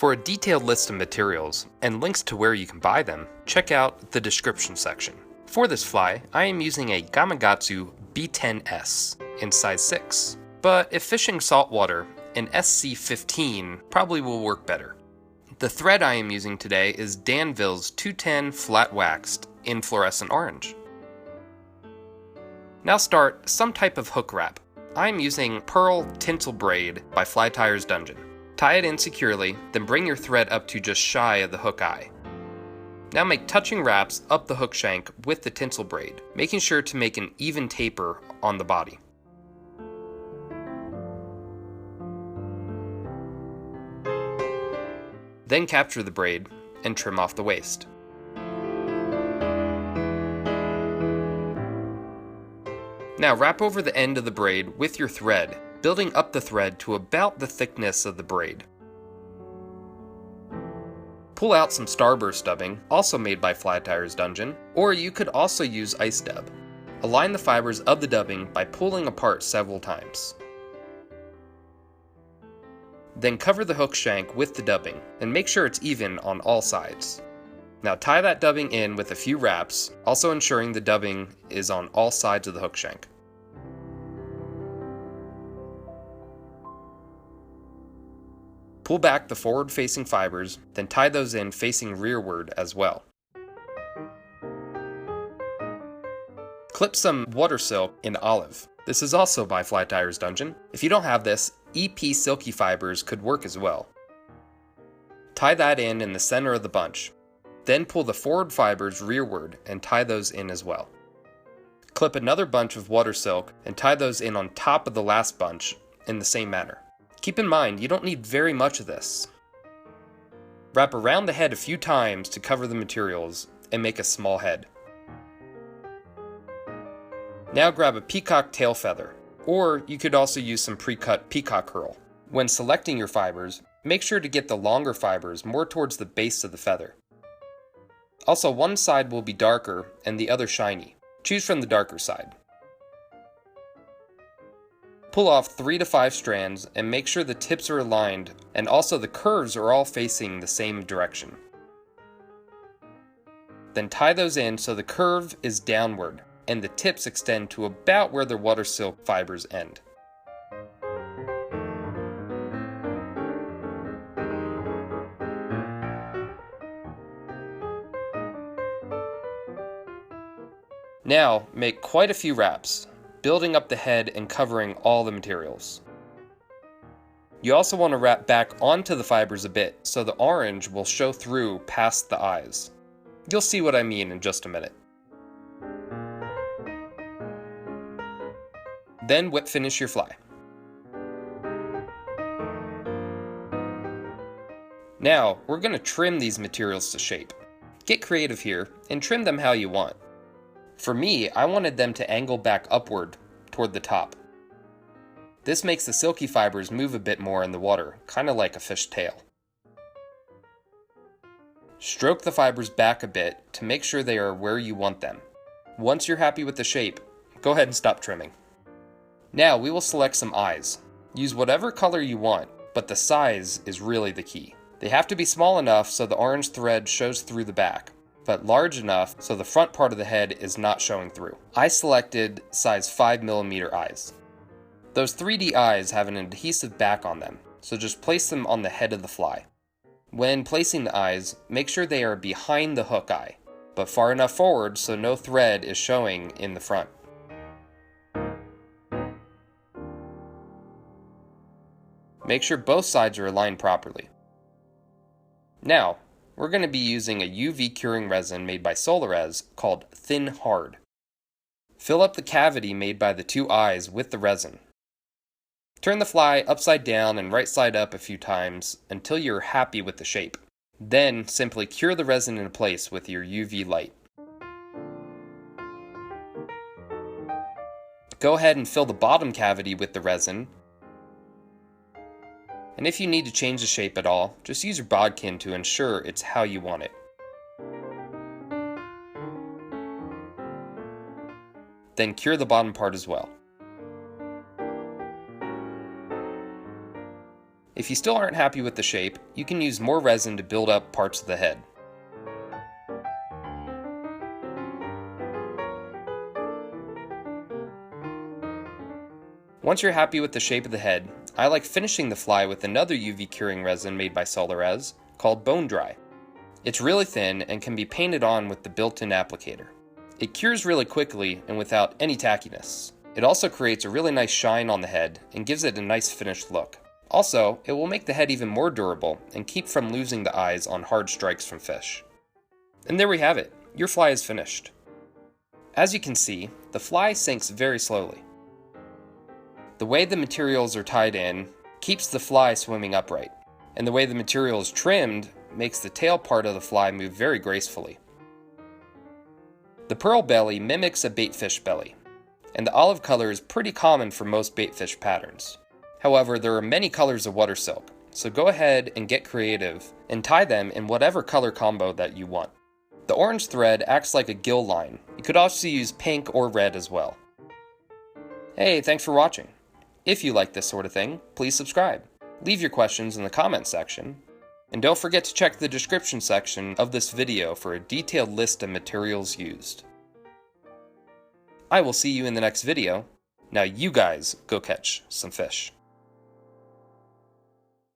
For a detailed list of materials and links to where you can buy them, check out the description section. For this fly, I am using a Gamakatsu B10S in size 6, but if fishing saltwater, an SC15 probably will work better. The thread I am using today is Danville's 210 flat waxed in fluorescent orange. Now start some type of hook wrap. I am using Pearl Tinsel Braid by Fly Tyer's Dungeon. Tie it in securely, then bring your thread up to just shy of the hook eye. Now make touching wraps up the hook shank with the tinsel braid, making sure to make an even taper on the body. Then capture the braid and trim off the waist. Now wrap over the end of the braid with your thread, building up the thread to about the thickness of the braid. Pull out some starburst dubbing, also made by Fly Tyer's Dungeon, or you could also use ice dub. Align the fibers of the dubbing by pulling apart several times. Then cover the hook shank with the dubbing, and make sure it's even on all sides. Now tie that dubbing in with a few wraps, also ensuring the dubbing is on all sides of the hook shank. Pull back the forward-facing fibers, then tie those in facing rearward as well. Clip some water silk in olive. This is also by Fly Tyer's Dungeon. If you don't have this, EP silky fibers could work as well. Tie that in the center of the bunch. Then pull the forward fibers rearward and tie those in as well. Clip another bunch of water silk and tie those in on top of the last bunch in the same manner. Keep in mind, you don't need very much of this. Wrap around the head a few times to cover the materials and make a small head. Now grab a peacock tail feather, or you could also use some pre-cut peacock curl. When selecting your fibers, make sure to get the longer fibers more towards the base of the feather. Also, one side will be darker and the other shiny. Choose from the darker side. Pull off 3 to 5 strands and make sure the tips are aligned and also the curves are all facing the same direction. Then tie those in so the curve is downward and the tips extend to about where the water silk fibers end. Now make quite a few wraps, building up the head and covering all the materials. You also want to wrap back onto the fibers a bit so the orange will show through past the eyes. You'll see what I mean in just a minute. Then whip finish your fly. Now we're going to trim these materials to shape. Get creative here and trim them how you want. For me, I wanted them to angle back upward toward the top. This makes the silky fibers move a bit more in the water, kind of like a fish tail. Stroke the fibers back a bit to make sure they are where you want them. Once you're happy with the shape, go ahead and stop trimming. Now we will select some eyes. Use whatever color you want, but the size is really the key. They have to be small enough so the orange thread shows through the back, but large enough so the front part of the head is not showing through. I selected size 5mm eyes. Those 3D eyes have an adhesive back on them, so just place them on the head of the fly. When placing the eyes, make sure they are behind the hook eye, but far enough forward so no thread is showing in the front. Make sure both sides are aligned properly. Now, we're going to be using a UV curing resin made by Solarez called Thin Hard. Fill up the cavity made by the 2 eyes with the resin. Turn the fly upside down and right side up a few times until you're happy with the shape. Then simply cure the resin in place with your UV light. Go ahead and fill the bottom cavity with the resin. And if you need to change the shape at all, just use your bodkin to ensure it's how you want it. Then cure the bottom part as well. If you still aren't happy with the shape, you can use more resin to build up parts of the head. Once you're happy with the shape of the head, I like finishing the fly with another UV curing resin made by Solarez called Bone Dry. It's really thin and can be painted on with the built-in applicator. It cures really quickly and without any tackiness. It also creates a really nice shine on the head and gives it a nice finished look. Also, it will make the head even more durable and keep from losing the eyes on hard strikes from fish. And there we have it. Your fly is finished. As you can see, the fly sinks very slowly. The way the materials are tied in keeps the fly swimming upright, and the way the material is trimmed makes the tail part of the fly move very gracefully. The pearl belly mimics a baitfish belly, and the olive color is pretty common for most baitfish patterns. However, there are many colors of water silk, so go ahead and get creative and tie them in whatever color combo that you want. The orange thread acts like a gill line. You could also use pink or red as well. Hey, thanks for watching. If you like this sort of thing, please subscribe. Leave your questions in the comments section, and don't forget to check the description section of this video for a detailed list of materials used. I will see you in the next video. Now you guys go catch some fish.